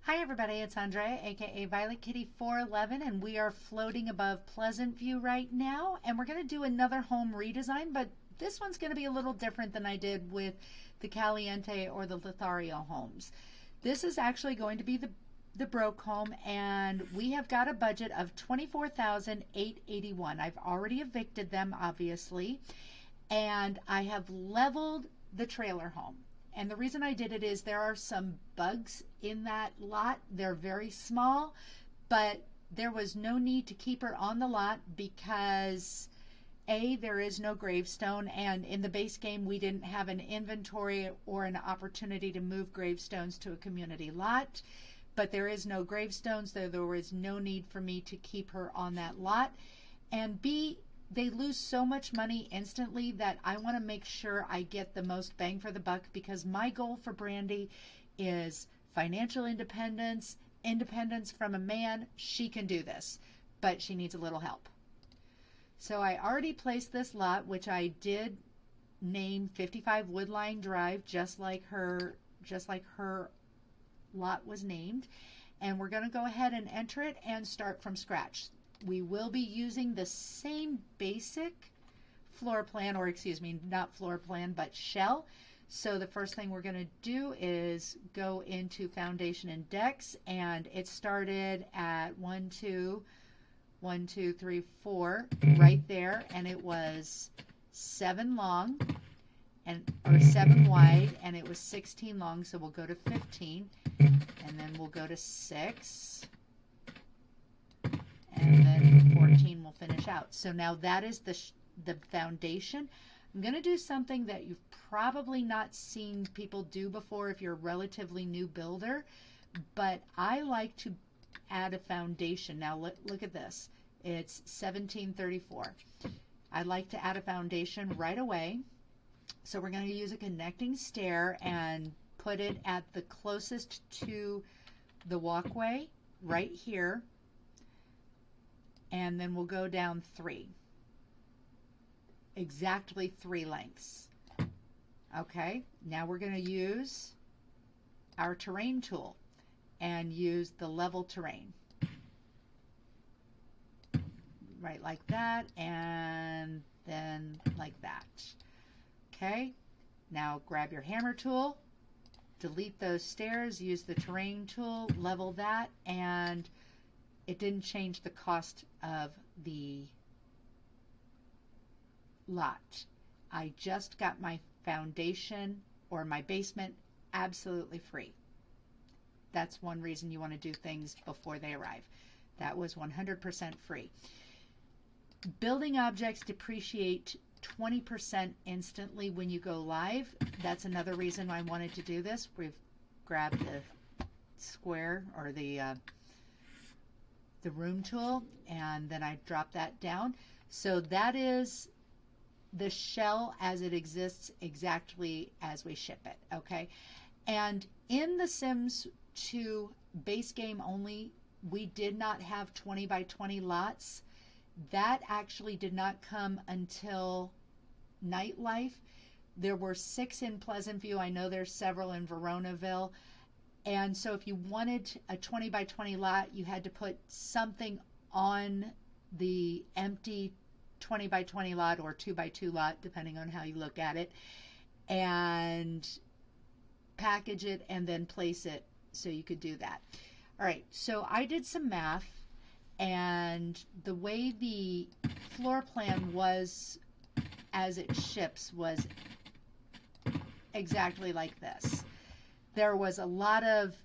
Hi everybody, it's Andrea, aka Violet Kitty 411, and we are floating above Pleasant View right now, and we're going to do another home redesign, but this one's going to be a little different than I did with the Caliente or the Lothario homes. This is actually going to be the broke home, and we have got a budget of $24,881. I've already evicted them, obviously, and I have leveled the trailer home. And the reason I did it is there are some bugs in that lot. They're very small, but there was no need to keep her on the lot because A, there is no gravestone, and in the base game we didn't have an inventory or an opportunity to move gravestones to a community lot. But there is no gravestones, so there was no need for me to keep her on that lot. And B, they lose so much money instantly that I want to make sure I get the most bang for the buck, because my goal for Brandy is financial independence, independence from a man. She can do this, but she needs a little help. So I already placed this lot, which I did name 55 Woodline Drive, just like her lot was named. And we're going to go ahead and enter it and start from scratch. We will be using the same basic floor plan, or excuse me, not floor plan, but shell. So the first thing we're going to do is go into foundation and decks, and it started at 1, 2, 3, 4 right there, and it was 7 long or 7 wide, and it was 16 long. So we'll go to 15, and then we'll go to 6. And then 14 will finish out. So now that is the foundation. I'm going to do something that you've probably not seen people do before if you're a relatively new builder, but I like to add a foundation. Now look at this. It's 1734. I like to add a foundation right away. So we're going to use a connecting stair and put it at the closest to the walkway right here. And then we'll go down 3. Exactly 3 lengths. Okay, now we're going to use our terrain tool and use the level terrain. Right like that, and then like that. Okay, now grab your hammer tool, delete those stairs, use the terrain tool, level that, and it didn't change the cost of the lot. I just got my foundation or my basement absolutely free. That's one reason you want to do things before they arrive. That was 100% free. Building objects depreciate 20% instantly when you go live. That's another reason I wanted to do this. We've grabbed the square or the room tool, and then I drop that down. So that is the shell as it exists, exactly as we ship it. Okay, and in the Sims 2 base game only, we did not have 20 by 20 lots. That actually did not come until Nightlife. There were 6 in Pleasant View. I know there's several in Veronaville. And so if you wanted a 20 by 20 lot, you had to put something on the empty 20 by 20 lot or 2 by 2 lot, depending on how you look at it, and package it and then place it so you could do that. All right, so I did some math, and the way the floor plan was as it ships was exactly like this. There was a lot of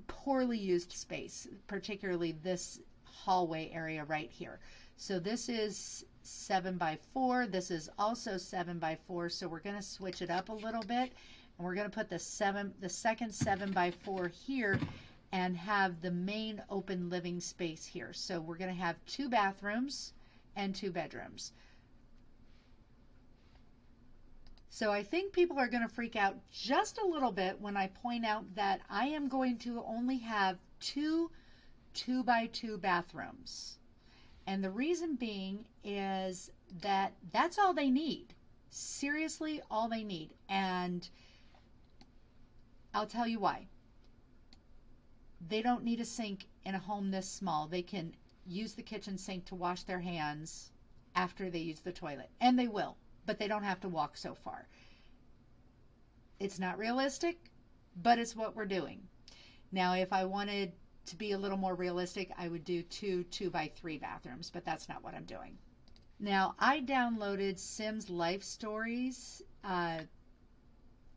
poorly used space, particularly this hallway area right here. So this is 7 by 4. This is also 7 by 4. So we're going to switch it up a little bit, and we're going to put the second 7 by 4 here and have the main open living space here. So we're going to have 2 bathrooms and 2 bedrooms. So I think people are going to freak out just a little bit when I point out that I am going to only have 2 2-by-2 bathrooms. And the reason being is that that's all they need. Seriously, all they need. And I'll tell you why. they don't need a sink in a home this small. They can use the kitchen sink to wash their hands after they use the toilet. And they will, but they don't have to walk so far. It's not realistic, but it's what we're doing. Now, if I wanted to be a little more realistic, I would do 2x3 bathrooms, but that's not what I'm doing. Now, I downloaded Sims Life Stories,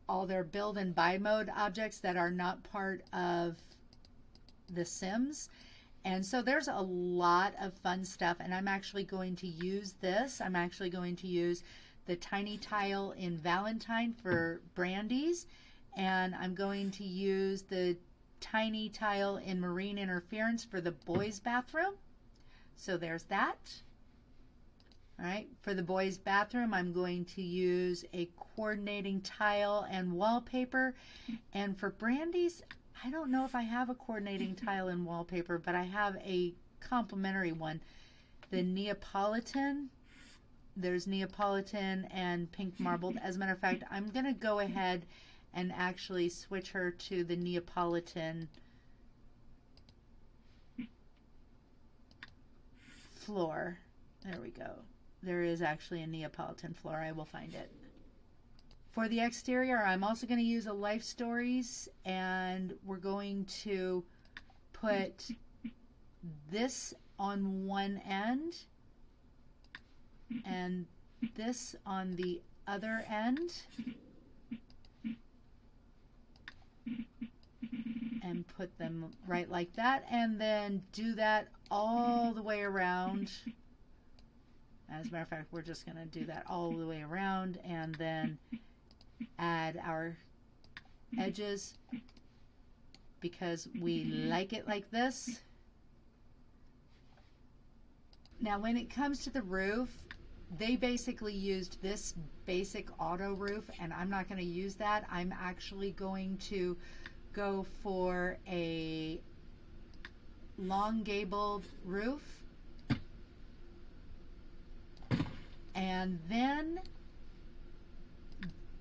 all their build and buy mode objects that are not part of The Sims. And so there's a lot of fun stuff, and I'm actually going to use this. I'm actually going to use the tiny tile in Valentine for Brandy's, and I'm going to use the tiny tile in Marine Interference for the boys' bathroom. So there's that. All right, for the boys' bathroom, I'm going to use a coordinating tile and wallpaper. And for Brandy's, I don't know if I have a coordinating tile and wallpaper, but I have a complementary one. The Neapolitan. There's Neapolitan and pink marbled. As a matter of fact, I'm going to go ahead and actually switch her to the Neapolitan floor. There we go. There is actually a Neapolitan floor. I will find it. For the exterior, I'm also going to use a Life Stories, and we're going to put this on one end and this on the other end, and put them right like that, and then do that all the way around. As a matter of fact, we're just going to do that all the way around, and then add our edges because we like it like this. Now, when it comes to the roof, they basically used this basic auto roof, and I'm not going to use that. I'm actually going to go for a long gabled roof. And then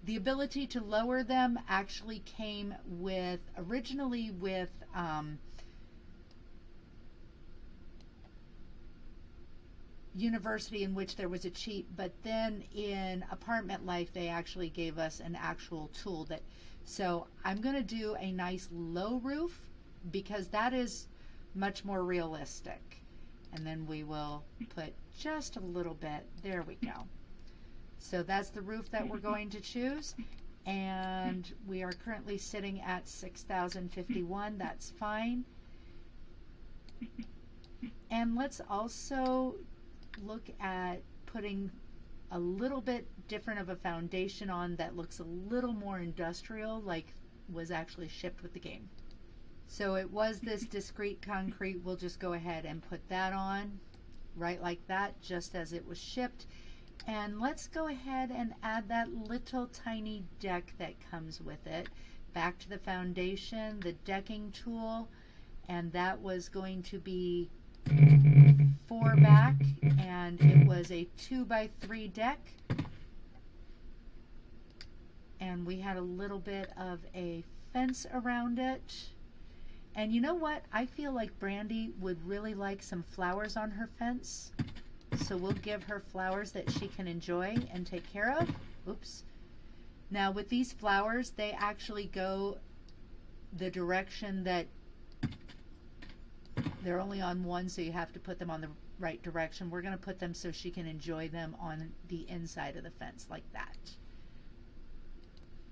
the ability to lower them actually came with, originally with University, in which there was a cheat, but then in Apartment Life they actually gave us an actual tool. That, so I'm going to do a nice low roof because that is much more realistic. And then we will put just a little bit. There we go. So that's the roof that we're going to choose, and we are currently sitting at 6,051. That's fine. And let's also look at putting a little bit different of a foundation on that looks a little more industrial, like was actually shipped with the game. So it was this discrete concrete. We'll just go ahead and put that on right like that, just as it was shipped. And let's go ahead and add that little tiny deck that comes with it. Back to the foundation, the decking tool, and that was going to be 4 back, and it was a 2x3 deck. And we had a little bit of a fence around it. And you know what? I feel like Brandy would really like some flowers on her fence. So we'll give her flowers that she can enjoy and take care of. Oops. Now with these flowers, they actually go the direction that they're only on one, so you have to put them on the right direction. We're going to put them so she can enjoy them on the inside of the fence like that.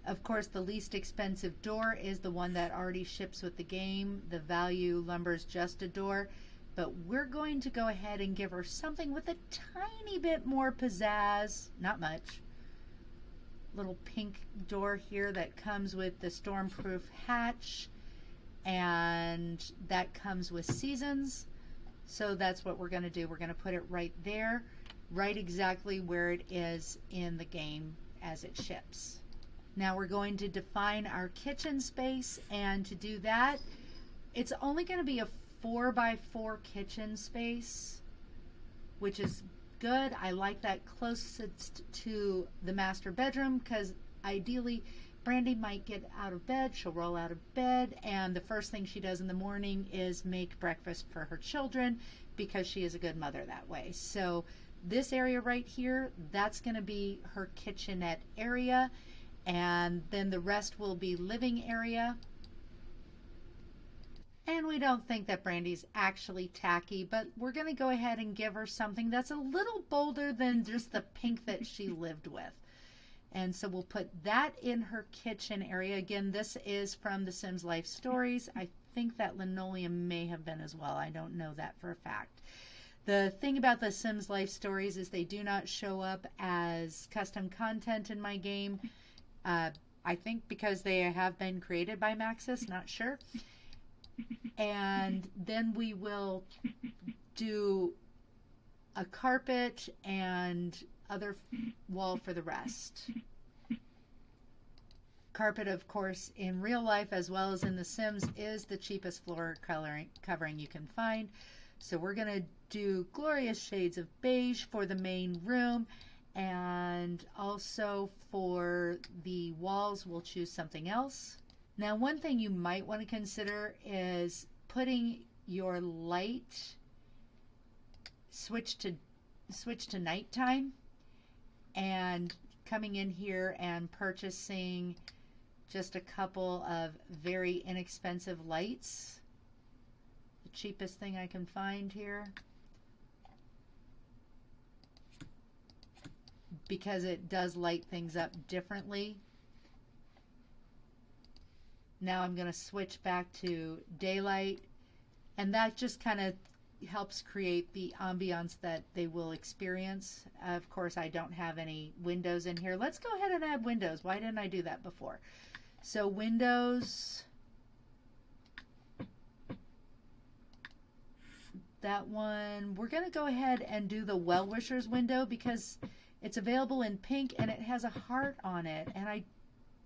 Of course, the least expensive door is the one that already ships with the game. The value lumber's just a door. But we're going to go ahead and give her something with a tiny bit more pizzazz. Not much. Little pink door here that comes with the stormproof hatch. And that comes with seasons. So that's what we're going to do. We're going to put it right there. Right exactly where it is in the game as it ships. Now we're going to define our kitchen space, and to do that, it's only going to be a 4x4 kitchen space, which is good. I like that closest to the master bedroom because ideally Brandy might get out of bed, she'll roll out of bed, and the first thing she does in the morning is make breakfast for her children because she is a good mother that way. So this area right here, that's going to be her kitchenette area, and then the rest will be living area. And we don't think that Brandy's actually tacky, but we're going to go ahead and give her something that's a little bolder than just the pink that she lived with. And so we'll put that in her kitchen area. Again, this is from The Sims Life Stories. I think that linoleum may have been as well. I don't know that for a fact. The thing about The Sims Life Stories is they do not show up as custom content in my game. I think because they have been created by Maxis, not sure. And then we will do a carpet and other wall for the rest. Carpet, of course, in real life as well as in The Sims is the cheapest floor covering you can find. So we're going to do glorious shades of beige for the main room, and also for the walls we'll choose something else. Now, one thing you might want to consider is putting your light switch to nighttime, and coming in here and purchasing just a couple of very inexpensive lights. The cheapest thing I can find here, because it does light things up differently. Now I'm going to switch back to daylight, and that just kind of helps create the ambiance that they will experience. Of course, I don't have any windows in here. Let's go ahead and add windows. Why didn't I do that before? So windows, that one, we're going to go ahead and do the well-wishers window because it's available in pink and it has a heart on it, and I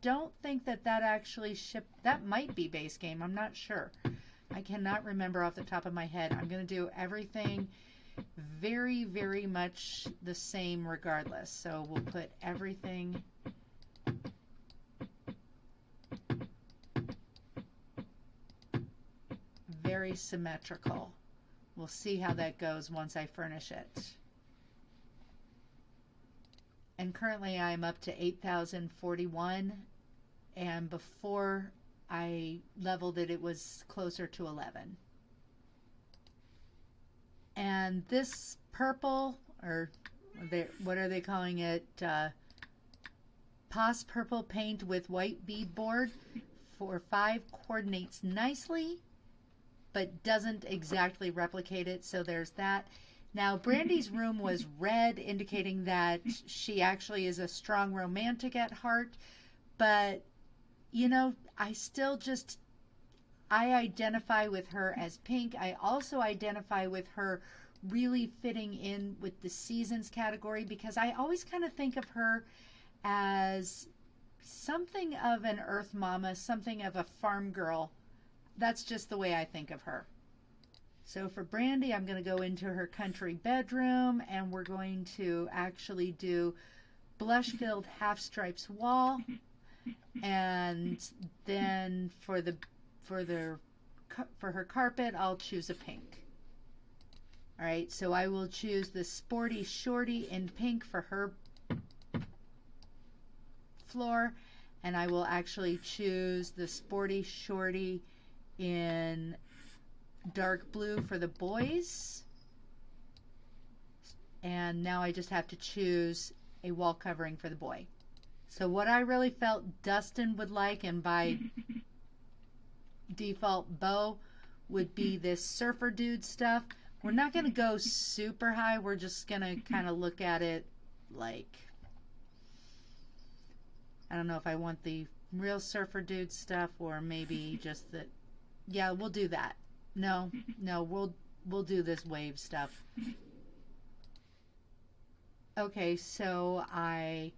don't think that actually shipped. That might be base game. I'm not sure. I cannot remember off the top of my head. I'm going to do everything very, very much the same regardless. So we'll put everything very symmetrical. We'll see how that goes once I furnish it. And currently I'm up to 8,041, and before I leveled it, it was closer to 11. And this purple, or what are they calling it? Pos purple paint with white beadboard for 5 coordinates nicely, but doesn't exactly replicate it. So there's that. Now, Brandy's room was red, indicating that she actually is a strong romantic at heart. But, you know, I identify with her as pink. I also identify with her really fitting in with the seasons category, because I always kind of think of her as something of an earth mama, something of a farm girl. That's just the way I think of her. So for Brandy, I'm going to go into her country bedroom, and we're going to actually do blush-filled half stripes wall, and then for her carpet, I'll choose a pink. All right, so I will choose the Sporty Shorty in pink for her floor, and I will actually choose the Sporty Shorty in dark blue for the boys. And now I just have to choose a wall covering for the boy. So what I really felt Dustin would like, and by default Bo, would be this surfer dude stuff. We're not going to go super high. We're just going to kind of look at it like, I don't know if I want the real surfer dude stuff or maybe just the, yeah, we'll do that. No, we'll do this wave stuff. Okay, so I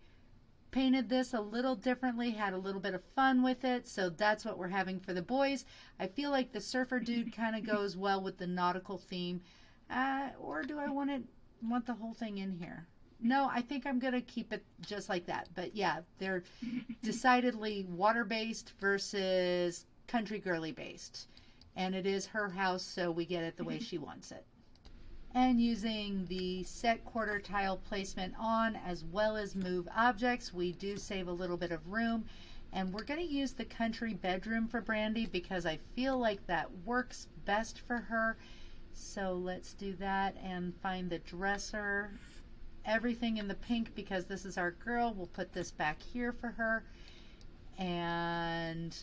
painted this a little differently, had a little bit of fun with it, so that's what we're having for the boys. I feel like the surfer dude kind of goes well with the nautical theme, or do I want the whole thing in here? No, I think I'm going to keep it just like that. But yeah, they're decidedly water-based versus country girly based. And it is her house, so we get it the way she wants it. And using the set quarter tile placement on as well as move objects, we do save a little bit of room. And we're going to use the country bedroom for Brandy because I feel like that works best for her. So let's do that and find the dresser. Everything in the pink because this is our girl. We'll put this back here for her. And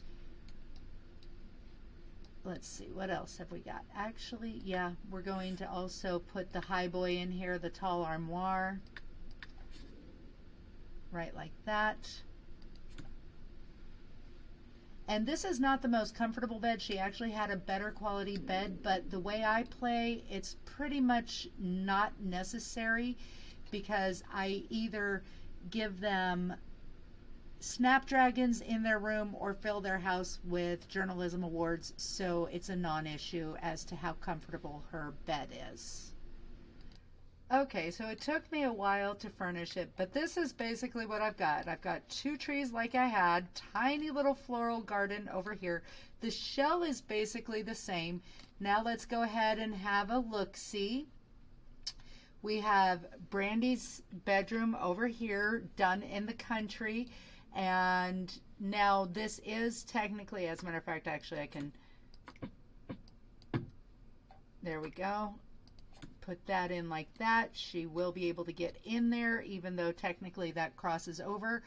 let's see, what else have we got? Actually, yeah, we're going to also put the high boy in here, the tall armoire. Right like that. And this is not the most comfortable bed. She actually had a better quality bed, but the way I play, it's pretty much not necessary because I either give them Snapdragons in their room or fill their house with journalism awards, so it's a non-issue as to how comfortable her bed is. Okay, so it took me a while to furnish it, but this is basically what I've got. I've got 2 trees like I had, tiny little floral garden over here. The shell is basically the same. Now let's go ahead and have a look-see. We have Brandy's bedroom over here done in the country, and now this is technically, as a matter of fact, actually I can, there we go. Put that in like that. She will be able to get in there even though technically that crosses over.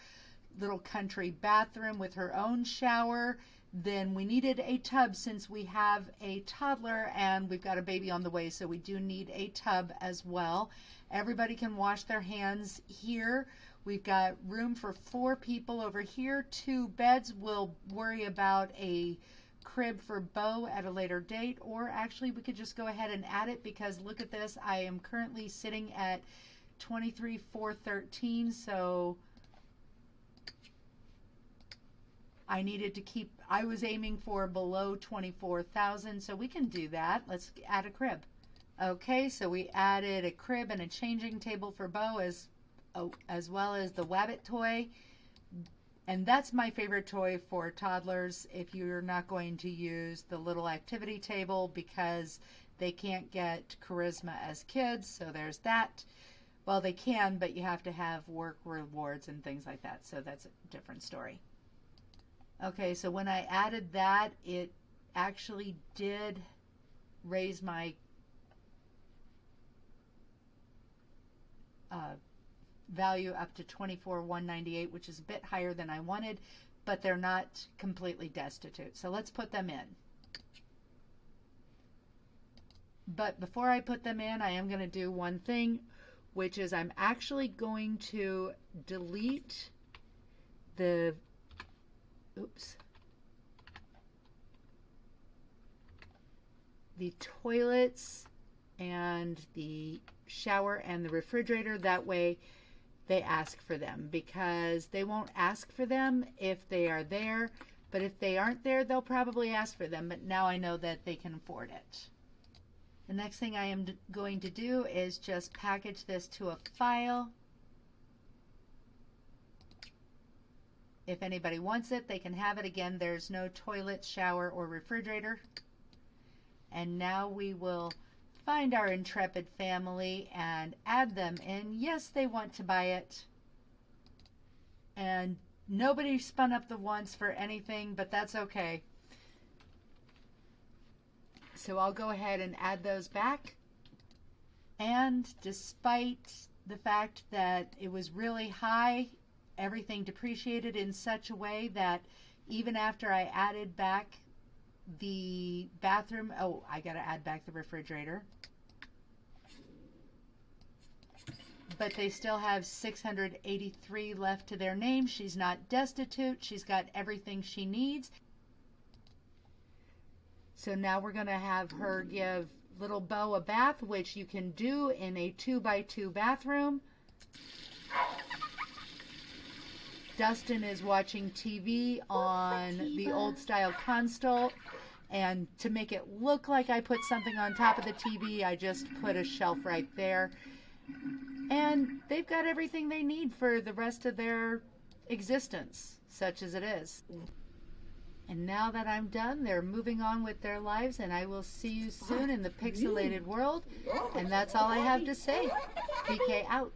Little country bathroom with her own shower. Then we needed a tub since we have a toddler and we've got a baby on the way, so we do need a tub as well. Everybody can wash their hands here. We've got room for 4 people over here. 2 beds. We'll worry about a crib for Bo at a later date, or actually we could just go ahead and add it because look at this, I am currently sitting at 23,413, so I needed to keep, I was aiming for below 24,000, so we can do that. Let's add a crib. Okay, so we added a crib and a changing table for Bo as well as the Wabbit toy. And that's my favorite toy for toddlers if you're not going to use the little activity table because they can't get charisma as kids. So there's that. Well, they can, but you have to have work rewards and things like that. So that's a different story. Okay, so when I added that, it actually did raise my value up to 24,198, which is a bit higher than I wanted, but they're not completely destitute. So let's put them in. But before I put them in, I am going to do one thing, which is I'm actually going to delete the toilets and the shower and the refrigerator. That way they ask for them, because they won't ask for them if they are there, but if they aren't there, they'll probably ask for them. But now I know that they can afford it. The next thing I am going to do is just package this to a file. If anybody wants it, they can have it. Again, there's no toilet, shower, or refrigerator. And now we will find our intrepid family and add them in. Yes, they want to buy it. And nobody spun up the wants for anything, but that's okay. So I'll go ahead and add those back. And despite the fact that it was really high, everything depreciated in such a way that even after I added back the bathroom, oh, I gotta add back the refrigerator. But they still have 683 left to their name. She's not destitute. She's got everything she needs. So now we're going to have her give little Bo a bath, which you can do in a 2x2 bathroom. Dustin is watching TV on the old style console. And to make it look like I put something on top of the TV, I just put a shelf right there. And they've got everything they need for the rest of their existence, such as it is. And now that I'm done, they're moving on with their lives, and I will see you soon in the pixelated world. And that's all I have to say. PK out.